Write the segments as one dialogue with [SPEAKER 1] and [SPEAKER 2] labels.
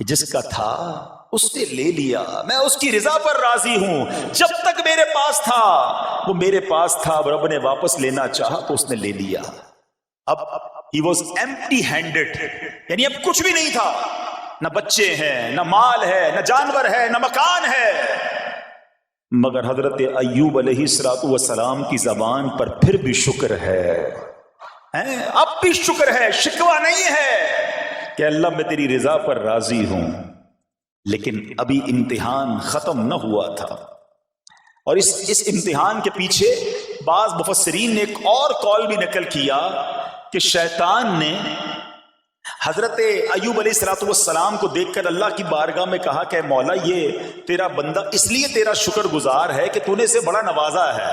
[SPEAKER 1] کہ جس کا تھا اس نے لے لیا، میں اس کی رضا پر راضی ہوں، جب تک میرے پاس تھا وہ میرے پاس تھا، اب رب نے واپس لینا چاہا تو اس نے لے لیا۔ اب he was empty handed، یعنی اب کچھ بھی نہیں تھا، نہ بچے ہیں، نہ مال ہے، نہ جانور ہے، نہ مکان ہے، مگر حضرت ایوب علیہ السلام کی زبان پر پھر بھی شکر ہے، اب بھی شکر ہے، شکوہ نہیں ہے کہ اللہ میں تیری رضا پر راضی ہوں۔ لیکن ابھی امتحان ختم نہ ہوا تھا، اور اس امتحان کے پیچھے بعض مفسرین نے ایک اور قول بھی نقل کیا کہ شیطان نے حضرت ایوب علیہ السلام کو دیکھ کر اللہ کی بارگاہ میں کہا کہ مولا یہ تیرا بندہ اس لیے تیرا شکر گزار ہے کہ تو نے اسے بڑا نوازا ہے،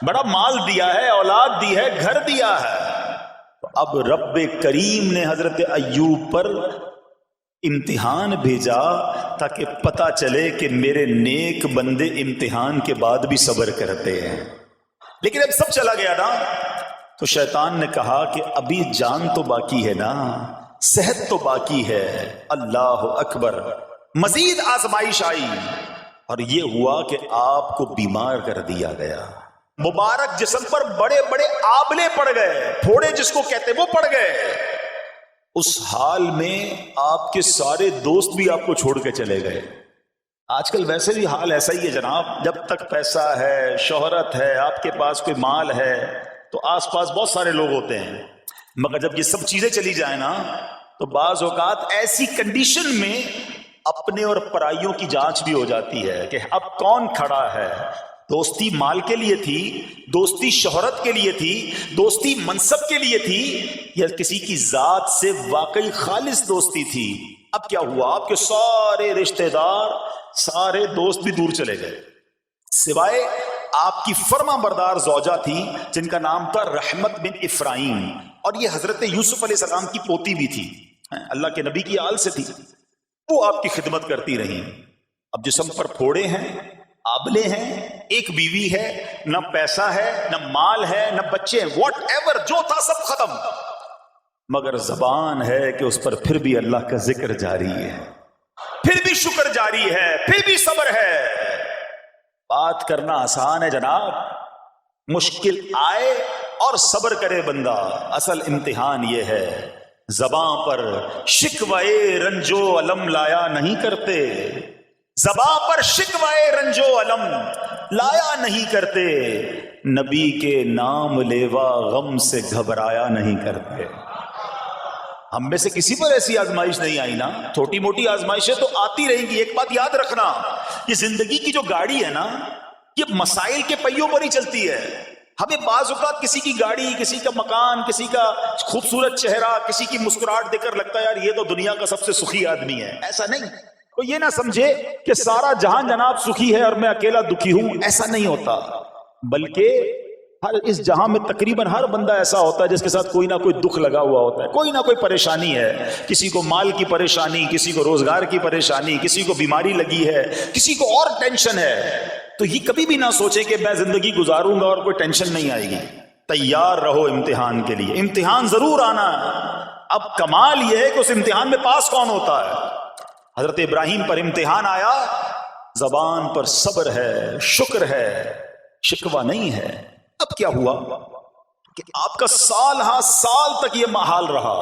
[SPEAKER 1] بڑا مال دیا ہے، اولاد دی ہے، گھر دیا ہے۔ اب رب کریم نے حضرت ایوب پر امتحان بھیجا تاکہ پتہ چلے کہ میرے نیک بندے امتحان کے بعد بھی صبر کرتے ہیں۔ لیکن اب سب چلا گیا نا، تو شیطان نے کہا کہ ابھی جان تو باقی ہے نا، صحت تو باقی ہے، اللہ اکبر، مزید آزمائش آئی، اور یہ ہوا کہ آپ کو بیمار کر دیا گیا، مبارک جسم پر بڑے بڑے آبلے پڑ گئے، پھوڑے جس کو کہتے وہ پڑ گئے۔ اس حال میں آپ کے سارے دوست بھی آپ کو چھوڑ کے چلے گئے۔ آج کل ویسے بھی حال ایسا ہی ہے جناب، جب تک پیسہ ہے، شہرت ہے، آپ کے پاس کوئی مال ہے تو آس پاس بہت سارے لوگ ہوتے ہیں، مگر جب یہ سب چیزیں چلی جائیں نا تو بعض اوقات ایسی کنڈیشن میں اپنے اور پرائیوں کی جانچ بھی ہو جاتی ہے کہ اب کون کھڑا ہے۔ دوستی مال کے لیے تھی، دوستی شہرت کے لیے تھی، دوستی منصب کے لیے تھی، یا کسی کی ذات سے واقعی خالص دوستی تھی؟ اب کیا ہوا؟ آپ کے سارے رشتہ دار، سارے دوست بھی دور چلے گئے، سوائے آپ کی فرما بردار زوجہ تھی جن کا نام تھا رحمت بن افراہیم، اور یہ حضرت یوسف علیہ السلام کی پوتی بھی تھی، اللہ کے نبی کی آل سے تھی، وہ آپ کی خدمت کرتی رہی۔ اب جسم پر پھوڑے ہیں، آبلے ہیں، ایک بیوی ہے، نہ پیسہ ہے، نہ مال ہے، نہ بچے، واٹ ایور جو تھا سب ختم، مگر زبان ہے کہ اس پر پھر بھی اللہ کا ذکر جاری ہے، پھر بھی شکر جاری ہے، پھر بھی صبر ہے۔ بات کرنا آسان ہے جناب، مشکل آئے اور صبر کرے بندہ، اصل امتحان یہ ہے۔ زبان پر شکوائے رنجو علم لایا نہیں کرتے، زبان پر شکوائے رنجو علم لایا نہیں کرتے، نبی کے نام لیوا غم سے گھبرایا نہیں کرتے۔ ہم میں سے کسی پر ایسی آزمائش نہیں آئی نا، چھوٹی موٹی آزمائشیں تو آتی رہیں گی۔ ایک بات یاد رکھنا، یہ زندگی کی جو گاڑی ہے نا، یہ مسائل کے پہیوں پر ہی چلتی ہے۔ ہمیں بعض اوقات کسی کی گاڑی، کسی کا مکان، کسی کا خوبصورت چہرہ، کسی کی مسکراہٹ دیکھ کر لگتا ہے یار یہ تو دنیا کا سب سے سخی آدمی ہے۔ ایسا نہیں، تو یہ نہ سمجھے کہ سارا جہان جناب سخی ہے اور میں اکیلا دکھی ہوں، ایسا نہیں ہوتا، بلکہ ہر اس جہاں میں تقریباً ہر بندہ ایسا ہوتا ہے جس کے ساتھ کوئی نہ کوئی دکھ لگا ہوا ہوتا ہے، کوئی نہ کوئی پریشانی ہے، کسی کو مال کی پریشانی، کسی کو روزگار کی پریشانی، کسی کو بیماری لگی ہے، کسی کو اور ٹینشن ہے۔ تو یہ کبھی بھی نہ سوچے کہ میں زندگی گزاروں گا اور کوئی ٹینشن نہیں آئے گی، تیار رہو امتحان کے لیے، امتحان ضرور آنا ہے۔ اب کمال یہ ہے کہ اس امتحان میں پاس کون ہوتا ہے۔ حضرت ابراہیم پر امتحان آیا، زبان پر صبر ہے، شکر ہے، شکوہ نہیں ہے۔ اب کیا ہوا کہ آپ کا سال ہاں سال تک یہ محال رہا،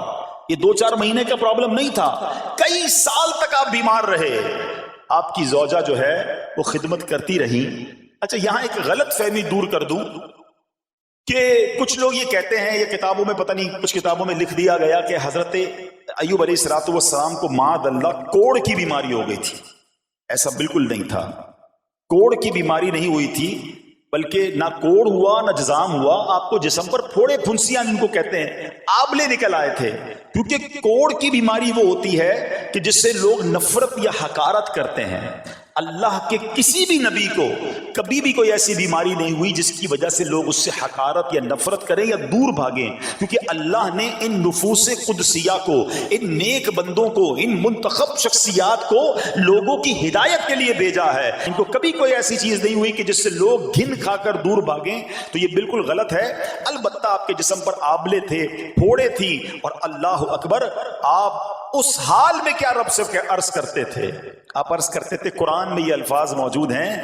[SPEAKER 1] یہ 2-4 مہینے کا پرابلم نہیں تھا، کئی سال تک آپ بیمار رہے۔ آپ کی زوجہ جو ہے وہ خدمت کرتی رہی۔ اچھا یہاں ایک غلط فہمی دور کر دوں کہ کچھ لوگ یہ کہتے ہیں، یہ کتابوں میں پتہ نہیں کچھ کتابوں میں لکھ دیا گیا کہ حضرت ایوب علیہ السلام کو معاذ اللہ کوڑ کی بیماری ہو گئی تھی۔ ایسا بالکل نہیں تھا، کوڑ کی بیماری نہیں ہوئی تھی، بلکہ نہ کوڑ ہوا نہ جزام ہوا، آپ کو جسم پر پھوڑے پھنسیاں جن کو کہتے ہیں آبلے نکل آئے تھے، کیونکہ کوڑ کی بیماری وہ ہوتی ہے کہ جس سے لوگ نفرت یا حقارت کرتے ہیں۔ اللہ کے کسی بھی نبی کو کبھی بھی کوئی ایسی بیماری نہیں ہوئی جس کی وجہ سے لوگ اس سے حقارت یا نفرت کریں یا دور بھاگیں، کیونکہ اللہ نے ان نفوس قدسیہ کو، ان نیک بندوں کو، ان منتخب شخصیات کو لوگوں کی ہدایت کے لیے بھیجا ہے۔ ان کو کبھی کوئی ایسی چیز نہیں ہوئی کہ جس سے لوگ گھن کھا کر دور بھاگیں، تو یہ بالکل غلط ہے۔ البتہ آپ کے جسم پر آبلے تھے، پھوڑے تھی، اور اللہ اکبر آپ اس حال میں کیا رب سے عرض کرتے تھے؟ آپ عرض کرتے تھے، قرآن میں یہ الفاظ موجود ہیں،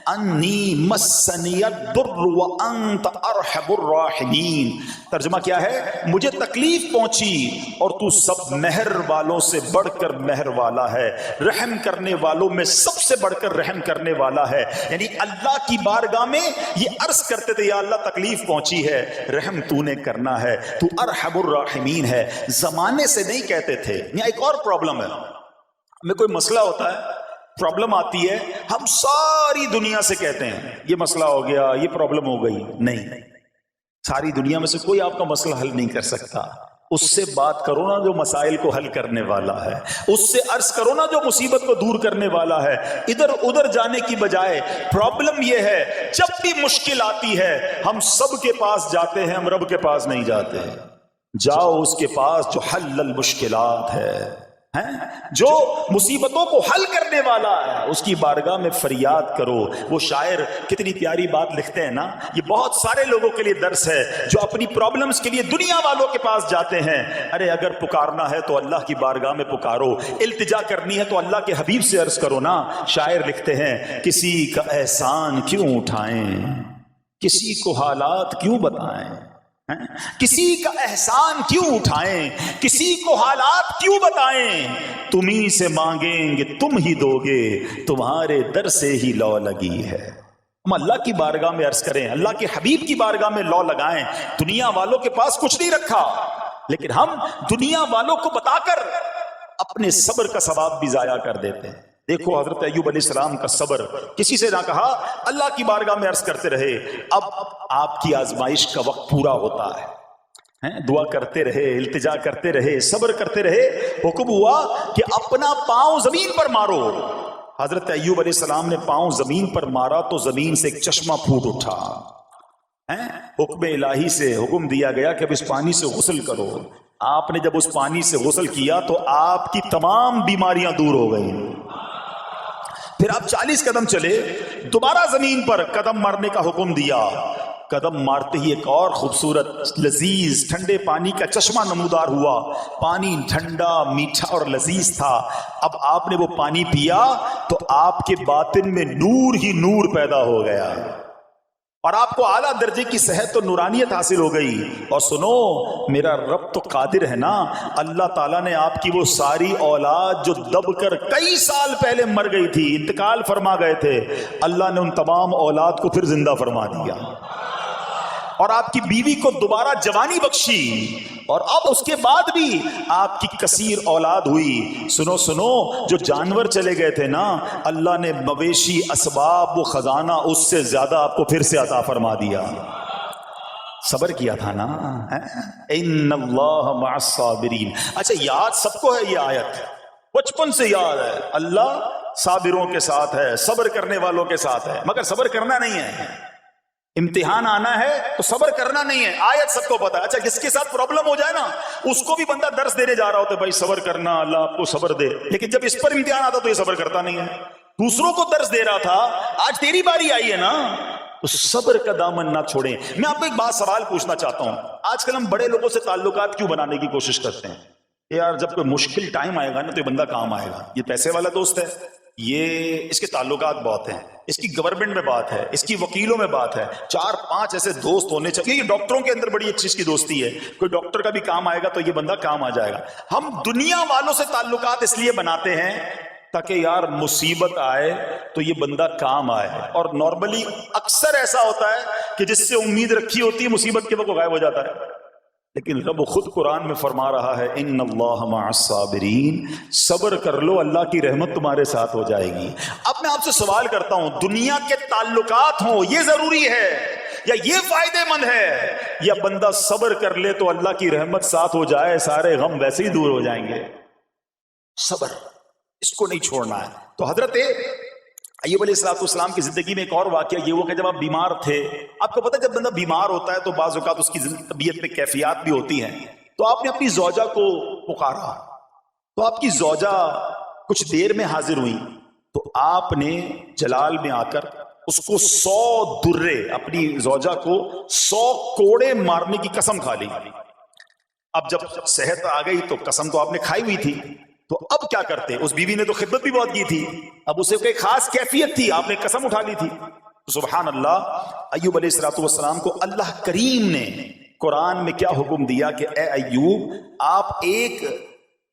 [SPEAKER 1] انی مسنی الضر وانت ارحم الراحمین۔ ترجمہ کیا ہے؟ مجھے تکلیف پہنچی اور تو سب مہر والوں سے بڑھ کر مہر والا ہے، رحم کرنے والوں میں سب سے بڑھ کر رحم کرنے والا ہے۔ یعنی اللہ کی بارگاہ میں یہ عرض کرتے تھے، یا اللہ تکلیف پہنچی ہے، رحم تو نے کرنا ہے، تو ارحم الراحمین ہے۔ زمانے سے نہیں کہتے تھے۔ یہاں ایک اور پرابلم ہے، ہمیں کوئی مسئلہ ہوتا ہے، پرابلم آتی ہے، ہم ساری دنیا سے کہتے ہیں یہ مسئلہ ہو گیا، یہ پرابلم ہو گئی۔ نہیں، ساری دنیا میں سے کوئی آپ کا مسئلہ حل نہیں کر سکتا۔ اس سے بات کرو نا جو مسائل کو حل کرنے والا ہے، اس سے عرض کرو نا جو مصیبت کو دور کرنے والا ہے۔ ادھر ادھر جانے کی بجائے پرابلم یہ ہے، جب بھی مشکل آتی ہے ہم سب کے پاس جاتے ہیں، ہم رب کے پاس نہیں جاتے۔ جاؤ اس کے پاس جو حل المشکلات ہے، جو مصیبتوں کو حل کرنے والا ہے، اس کی بارگاہ میں فریاد کرو۔ وہ شاعر کتنی پیاری بات لکھتے ہیں نا، یہ بہت سارے لوگوں کے لیے درس ہے جو اپنی پرابلمز کے لیے دنیا والوں کے پاس جاتے ہیں۔ ارے اگر پکارنا ہے تو اللہ کی بارگاہ میں پکارو، التجا کرنی ہے تو اللہ کے حبیب سے عرض کرو نا۔ شاعر لکھتے ہیں، کسی کا احسان کیوں اٹھائیں، کسی کو حالات کیوں بتائیں، کسی کا احسان کیوں اٹھائیں، کسی کو حالات کیوں بتائیں، تمہیں سے مانگیں گے تم ہی دو گے، تمہارے در سے ہی لو لگی ہے۔ ہم اللہ کی بارگاہ میں عرض کریں، اللہ کے حبیب کی بارگاہ میں لو لگائیں۔ دنیا والوں کے پاس کچھ نہیں رکھا، لیکن ہم دنیا والوں کو بتا کر اپنے صبر کا ثواب بھی ضائع کر دیتے ہیں۔ دیکھو حضرت ایوب علیہ السلام کا صبر، کسی سے نہ کہا، اللہ کی بارگاہ میں عرض کرتے رہے۔ اب آپ کی آزمائش کا وقت پورا ہوتا ہے، دعا کرتے رہے، التجا کرتے رہے، صبر کرتے رہے۔ حکم ہوا کہ اپنا پاؤں زمین پر مارو۔ حضرت ایوب علیہ السلام نے پاؤں زمین پر مارا تو زمین سے ایک چشمہ پھوٹ اٹھا۔ حکم الہی سے حکم دیا گیا کہ اب اس پانی سے غسل کرو۔ آپ نے جب اس پانی سے غسل کیا تو آپ کی تمام بیماریاں دور ہو گئیں۔ پھر آپ 40 قدم چلے، دوبارہ زمین پر قدم مارنے کا حکم دیا۔ قدم مارتے ہی ایک اور خوبصورت لذیذ ٹھنڈے پانی کا چشمہ نمودار ہوا۔ پانی ٹھنڈا، میٹھا اور لذیذ تھا۔ اب آپ نے وہ پانی پیا تو آپ کے باطن میں نور ہی نور پیدا ہو گیا، اور آپ کو اعلیٰ درجے کی صحت و نورانیت حاصل ہو گئی۔ اور سنو، میرا رب تو قادر ہے نا، اللہ تعالیٰ نے آپ کی وہ ساری اولاد جو دب کر کئی سال پہلے مر گئی تھی، انتقال فرما گئے تھے، اللہ نے ان تمام اولاد کو پھر زندہ فرما دیا، اور آپ کی بیوی کو دوبارہ جوانی بخشی، اور اب اس کے بعد بھی آپ کی کثیر اولاد ہوئی۔ سنو سنو، جو جانور چلے گئے تھے نا، اللہ نے مویشی، اسباب و خزانہ اس سے زیادہ آپ کو پھر سے عطا فرما دیا۔ صبر کیا تھا نا۔ ان اللہ مع الصابرین۔ اچھا، یاد سب کو ہے یہ آیت، بچپن سے یاد ہے، اللہ صابروں کے ساتھ ہے، صبر کرنے والوں کے ساتھ ہے، مگر صبر کرنا نہیں ہے۔ امتحان آنا ہے تو صبر کرنا نہیں ہے، آیت سب کو پتا ہے۔ اچھا، جس کے ساتھ پرابلم ہو جائے نا، اس کو بھی بندہ درس دینے جا رہا ہوتا ہے، بھائی صبر کرنا، اللہ آپ کو صبر دے، لیکن جب اس پر امتحان آتا تو یہ صبر کرتا نہیں ہے۔ دوسروں کو درس دے رہا تھا، آج تیری باری آئی ہے نا، تو صبر کا دامن نہ چھوڑیں۔ میں آپ کو ایک بات سوال پوچھنا چاہتا ہوں، آج کل ہم بڑے لوگوں سے تعلقات کیوں بنانے کی کوشش کرتے ہیں؟ یار جب کوئی مشکل ٹائم آئے گا نا تو یہ بندہ کام آئے گا، یہ پیسے والا دوست ہے، یہ اس کے تعلقات بہت ہیں، اس کی گورنمنٹ میں بات ہے، اس کی وکیلوں میں بات ہے، 4-5 ایسے دوست ہونے چاہیے۔ یہ ڈاکٹروں کے اندر بڑی اچھی اس کی دوستی ہے، کوئی ڈاکٹر کا بھی کام آئے گا تو یہ بندہ کام آ جائے گا۔ ہم دنیا والوں سے تعلقات اس لیے بناتے ہیں تاکہ یار مصیبت آئے تو یہ بندہ کام آئے، اور نارملی اکثر ایسا ہوتا ہے کہ جس سے امید رکھی ہوتی ہے مصیبت کے وقت غائب ہو جاتا ہے۔ لیکن رب خود قرآن میں فرما رہا ہے، ان اللہ مع الصابرین، صبر کر لو، اللہ کی رحمت تمہارے ساتھ ہو جائے گی۔ اب میں آپ سے سوال کرتا ہوں، دنیا کے تعلقات ہوں یہ ضروری ہے یا یہ فائدے مند ہے، یا بندہ صبر کر لے تو اللہ کی رحمت ساتھ ہو جائے، سارے غم ویسے ہی دور ہو جائیں گے؟ صبر، اس کو نہیں چھوڑنا ہے۔ تو حضرت ایوب علیہ السلام کی زندگی میں ایک اور واقعہ یہ ہوا کہ جب آپ بیمار تھے، آپ کو پتہ ہے جب بندہ بیمار ہوتا ہے تو بعض اوقات اس کی طبیعت میں کیفیات بھی ہوتی ہیں، تو آپ نے اپنی زوجہ کو پکارا، تو آپ کی زوجہ کچھ دیر میں حاضر ہوئی، تو آپ نے جلال میں آ کر اس کو 100 درے، اپنی زوجہ کو 100 کوڑے مارنے کی قسم کھا لی۔ اب جب صحت آ گئی تو قسم تو آپ نے کھائی ہوئی تھی، تو اب کیا کرتے؟ اس بیوی نے تو خدمت بھی بہت کی تھی، اب اسے کوئی خاص کیفیت تھی، آپ نے قسم اٹھا لی تھی. سبحان اللہ. ایوب علیہ الصلوۃ والسلام کو اللہ کریم نے قرآن میں کیا حکم دیا کہ اے ایوب، آپ ایک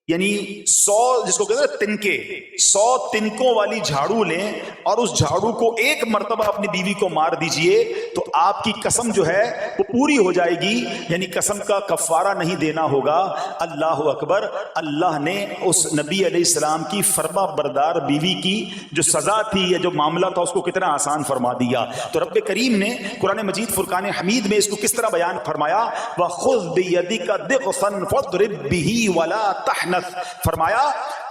[SPEAKER 1] یعنی 100 جس کو کہتے ہیں تنکے، 100 تنکوں والی جھاڑو لیں اور اس جھاڑو کو ایک مرتبہ اپنی بیوی کو مار دیجئے تو آپ کی قسم جو ہے وہ پوری ہو جائے گی، یعنی قسم کا کفارہ نہیں دینا ہوگا. اللہ اکبر. اللہ نے اس نبی علیہ السلام کی فرما بردار بیوی کی جو سزا تھی یا جو معاملہ تھا اس کو کتنا آسان فرما دیا. تو رب کریم نے قرآن مجید فرقان حمید میں اس کو کس طرح بیان فرمایا، وَخُذْ بِيَدِكَ ضِغْثًا فَاضْرِب بِهِ وَلَا تَحْنَثْ. فرمایا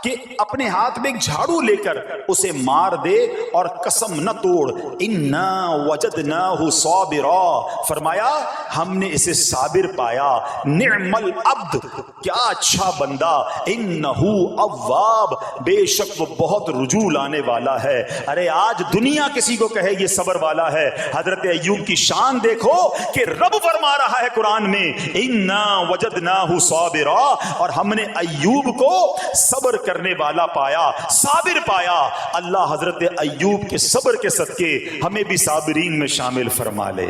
[SPEAKER 1] کہ اپنے ہاتھ میں ایک جھاڑو لے کر اسے مار دے اور قسم نہ توڑ. اِنَّا وَجَدْنَاهُ صَابِرًا. فرمایا ہم نے اسے صابر پایا. نعم العبد، کیا اچھا بندہ. اِنَّهُ اواب، بے شک وہ بہت رجوع لانے والا ہے. ارے آج دنیا کسی کو کہے یہ صبر والا ہے، حضرت ایوب کی شان دیکھو کہ رب فرما رہا ہے قرآن میں اِنَّا وَجَدْنَاهُ صَابِرًا، اور ہم نے ایوب کو صبر کرنے والا پایا، صابر پایا. اللہ حضرت ایوب کے صبر کے صدقے ہمیں بھی صابرین میں شامل فرما لے.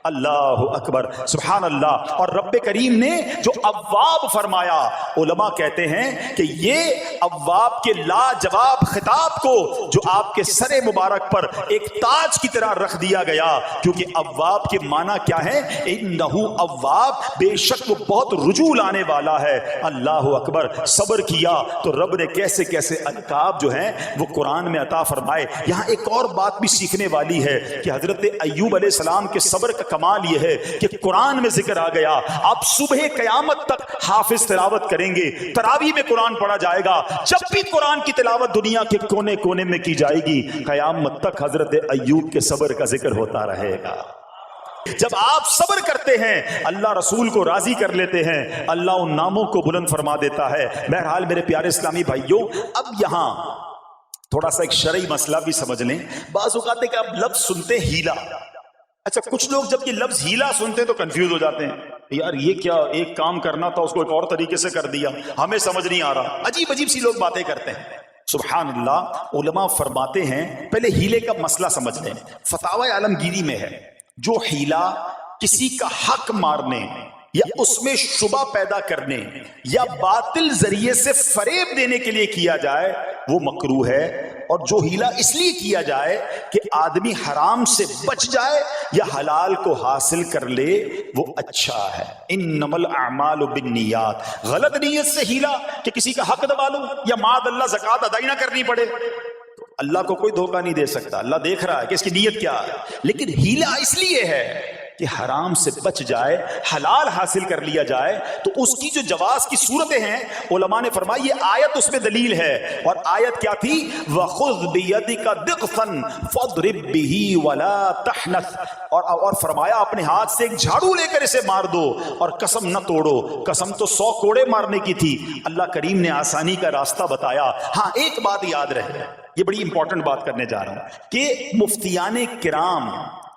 [SPEAKER 1] اللہ اکبر. سبحان اللہ. اور رب کریم نے جو اواب فرمایا، علماء کہتے ہیں کہ یہ اواب کے لاجواب خطاب کو جو آپ کے سر مبارک پر ایک تاج کی طرح رکھ دیا گیا، کیونکہ اواب کے معنی کیا ہے؟ انہو اواب، بے شک وہ بہت رجوع لانے والا ہے. اللہ اکبر. صبر کیا تو رب نے کیسے کیسے القاب جو ہیں وہ قرآن میں عطا فرمائے. یہاں ایک اور بات بھی سیکھنے والی ہے کہ حضرت ایوب علیہ السلام کے صبر کا کمال یہ ہے کہ قرآن میں ذکر آ گیا. آپ صبح قیامت تک حافظ تلاوت کریں گے، تراویح میں قرآن پڑھا جائے گا، جب بھی قرآن کی تلاوت دنیا کے کونے کونے میں کی جائے گی، قیامت تک حضرت ایوب کے صبر کا ذکر ہوتا رہے گا. جب آپ صبر کرتے ہیں اللہ رسول کو راضی کر لیتے ہیں، اللہ ان ناموں کو بلند فرما دیتا ہے. بہرحال میرے پیارے اسلامی بھائیوں، اب یہاں تھوڑا سا ایک شرعی مسئلہ بھی سمجھ لیں. بعض اوقات ہے کہ آپ لفظ سنتے ہیلا. اچھا، کچھ لوگ جب یہ لفظ ہیلا سنتے ہیں تو کنفیوز ہو جاتے ہیں، یار یہ کیا، ایک کام کرنا تھا اس کو ایک اور طریقے سے کر دیا، ہمیں سمجھ نہیں آ رہا. عجیب عجیب سی لوگ باتیں کرتے ہیں. سبحان اللہ. علماء فرماتے ہیں پہلے ہیلے کا مسئلہ سمجھ لیں. فتاوی عالمگیری میں ہے جو ہیلا کسی کا حق مارنے یا اس میں شبہ پیدا کرنے یا باطل ذریعے سے فریب دینے کے لیے کیا جائے وہ مکروہ ہے، اور جو ہیلا اس لیے کیا جائے کہ آدمی حرام سے بچ جائے یا حلال کو حاصل کر لے وہ اچھا ہے. انما الاعمال بالنیات. غلط نیت سے ہیلا کہ کسی کا حق دبا لو یا معاذ اللہ زکوٰۃ ادا نہ کرنی پڑے، اللہ کو کوئی دھوکہ نہیں دے سکتا، اللہ دیکھ رہا ہے کہ اس کی نیت کیا ہے. لیکن ہیلا اس لیے ہے کہ حرام سے بچ جائے، حلال حاصل کر لیا جائے. تو اس کی جو جواز کی صورتیں ہیں علماء نے فرمایا یہ آیت اس میں دلیل ہے. اور آیت کیا تھی؟ وَخُذْ بِيَدِكَ ضِغْثًا فَاضْرِب بِهِ وَلَا تَحْنَثْ. اور فرمایا اپنے ہاتھ سے ایک جھاڑو لے کر اسے مار دو اور قسم نہ توڑو. قسم تو 100 کوڑے مارنے کی تھی، اللہ کریم نے آسانی کا راستہ بتایا. ہاں ایک بات یاد رہے، یہ بڑی امپورٹنٹ بات کرنے جا رہا ہوں کہ مفتیان کرام،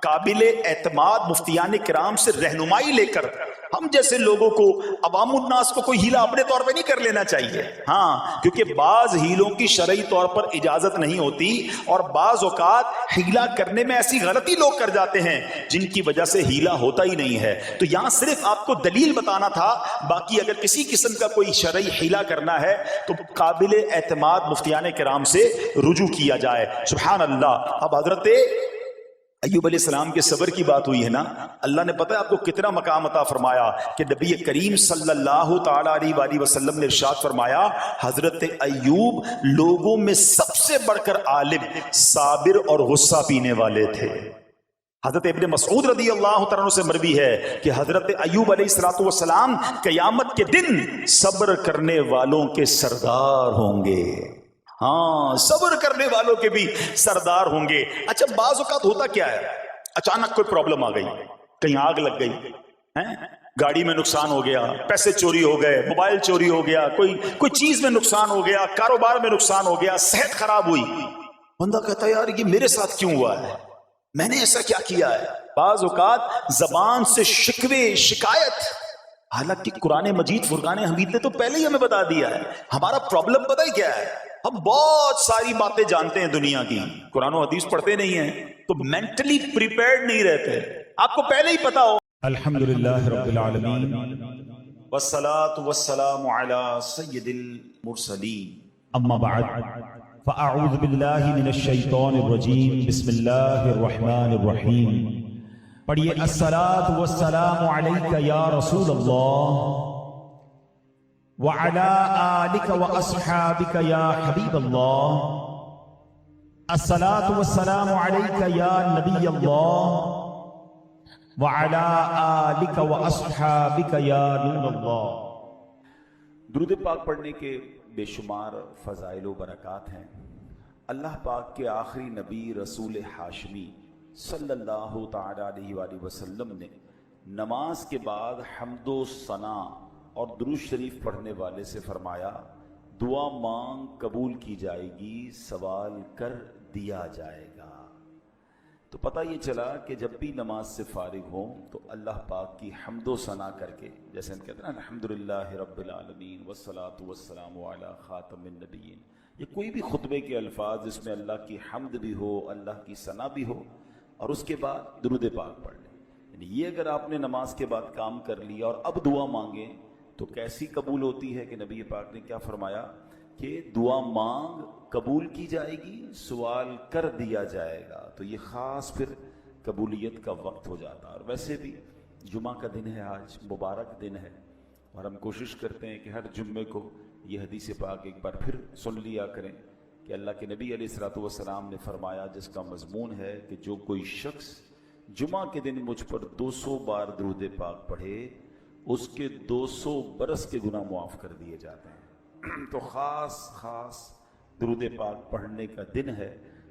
[SPEAKER 1] قابل اعتماد مفتیان کرام سے رہنمائی لے کر ہم جیسے لوگوں کو، عوام الناس کو کوئی ہیلا اپنے طور پہ نہیں کر لینا چاہیے. ہاں، کیونکہ بعض ہیلوں کی شرعی طور پر اجازت نہیں ہوتی، اور بعض اوقات ہیلا کرنے میں ایسی غلطی لوگ کر جاتے ہیں جن کی وجہ سے ہیلا ہوتا ہی نہیں ہے. تو یہاں صرف آپ کو دلیل بتانا تھا، باقی اگر کسی قسم کا کوئی شرعی ہیلا کرنا ہے تو قابل اعتماد مفتیان کرام سے رجوع کیا جائے. سبحان اللہ. اب حضرت ایوب علیہ السلام کے صبر کی بات ہوئی ہے نا، اللہ نے پتہ ہے آپ کو کتنا مقام عطا فرمایا کہ نبی کریم صلی اللہ تعالی علیہ وآلہ وسلم نے ارشاد فرمایا حضرت ایوب لوگوں میں سب سے بڑھ کر عالم، صابر اور غصہ پینے والے تھے. حضرت ابن مسعود رضی اللہ تعالیٰ عنہ سے مروی ہے کہ حضرت ایوب علیہ السلام قیامت کے دن صبر کرنے والوں کے سردار ہوں گے. ہاں، صبر کرنے والوں کے بھی سردار ہوں گے. اچھا، بعض اوقات ہوتا کیا ہے، اچانک کوئی پرابلم آ گئی، کہیں آگ لگ گئی، گاڑی میں نقصان ہو گیا، پیسے چوری ہو گئے، موبائل چوری ہو گیا، کوئی چیز میں نقصان ہو گیا، کاروبار میں نقصان ہو گیا، صحت خراب ہوئی. بندہ کہتا ہے یار یہ میرے ساتھ کیوں ہوا ہے، میں نے ایسا کیا کیا ہے. بعض اوقات زبان سے شکوے، شکایت حالانکہ قرآن مجید فرقان حمید نے تو پہلے ہی ہمیں بتا دیا ہے. ہمارا پرابلم پتہ ہی کیا ہے؟ ہم بہت ساری باتیں جانتے ہیں دنیا کی، قرآن و حدیث پڑھتے نہیں ہیں، تو مینٹلی پریپیئرڈ نہیں رہتے. آپ کو پہلے ہی پتا ہو.
[SPEAKER 2] الحمدللہ رب العالمین
[SPEAKER 1] والصلاة والسلام علی سید المرسلین.
[SPEAKER 2] اما بعد فاعوذ باللہ من الشیطان الرجیم بسم اللہ الرحمن الرحیم. پڑھیے الصلاة والسلام علیک یا رسول اللہ وعلی آلک واصحابک یا حبیب اللہ. الصلاة والسلام علیک یا نبی اللہ وعلی آلک واصحابک یا نور اللہ.
[SPEAKER 1] درود پاک پڑھنے کے بے شمار فضائل و برکات ہیں. اللہ پاک کے آخری نبی رسول ہاشمی صلی اللہ تعالی علیہ وآلہ وسلم نے نماز کے بعد حمد و ثنا اور درود شریف پڑھنے والے سے فرمایا دعا مانگ قبول کی جائے گی، سوال کر دیا جائے گا. تو پتہ یہ چلا کہ جب بھی نماز سے فارغ ہوں تو اللہ پاک کی حمد و ثنا کر کے، جیسے ہم کہتے ہیں الحمدللہ رب العالمین والصلاة والسلام علی خاتم النبیین، یہ کوئی بھی خطبے کے الفاظ جس میں اللہ کی حمد بھی ہو، اللہ کی ثنا بھی ہو، اور اس کے بعد درود پاک پڑھ لیں. یعنی یہ اگر آپ نے نماز کے بعد کام کر لیا اور اب دعا مانگیں تو کیسی قبول ہوتی ہے کہ نبی پاک نے کیا فرمایا کہ دعا مانگ قبول کی جائے گی، سوال کر دیا جائے گا. تو یہ خاص پھر قبولیت کا وقت ہو جاتا. اور ویسے بھی جمعہ کا دن ہے، آج مبارک دن ہے، اور ہم کوشش کرتے ہیں کہ ہر جمعے کو یہ حدیث پاک ایک بار پھر سن لیا کریں کہ اللہ کے نبی علیہ الصلوۃ والسلام نے فرمایا، جس کا مضمون ہے کہ جو کوئی شخص جمعہ کے دن مجھ پر 200 بار درود پاک پڑھے اس کے 200 برس کے گناہ معاف کر دیے جاتے ہیں. تو خاص درود پاک پڑھنے کا دن ہے،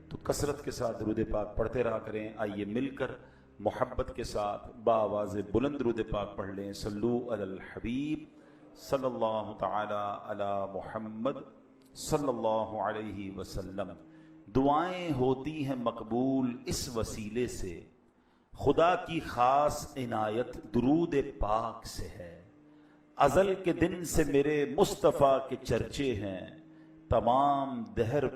[SPEAKER 1] تو کثرت کے ساتھ درود پاک پڑھتے رہا کریں. آئیے مل کر محبت کے ساتھ بآواز بلند درود پاک پڑھ لیں. صلو علی الحبیب صلی اللہ تعالی علی محمد صلی اللہ علیہ وسلم. دعائیں ہوتی ہیں مقبول اس وسیلے سے، خدا کی خاص عنایت درود پاک سے ہے. ازل کے دن سے میرے مصطفیٰ کے چرچے ہیں، تمام دہر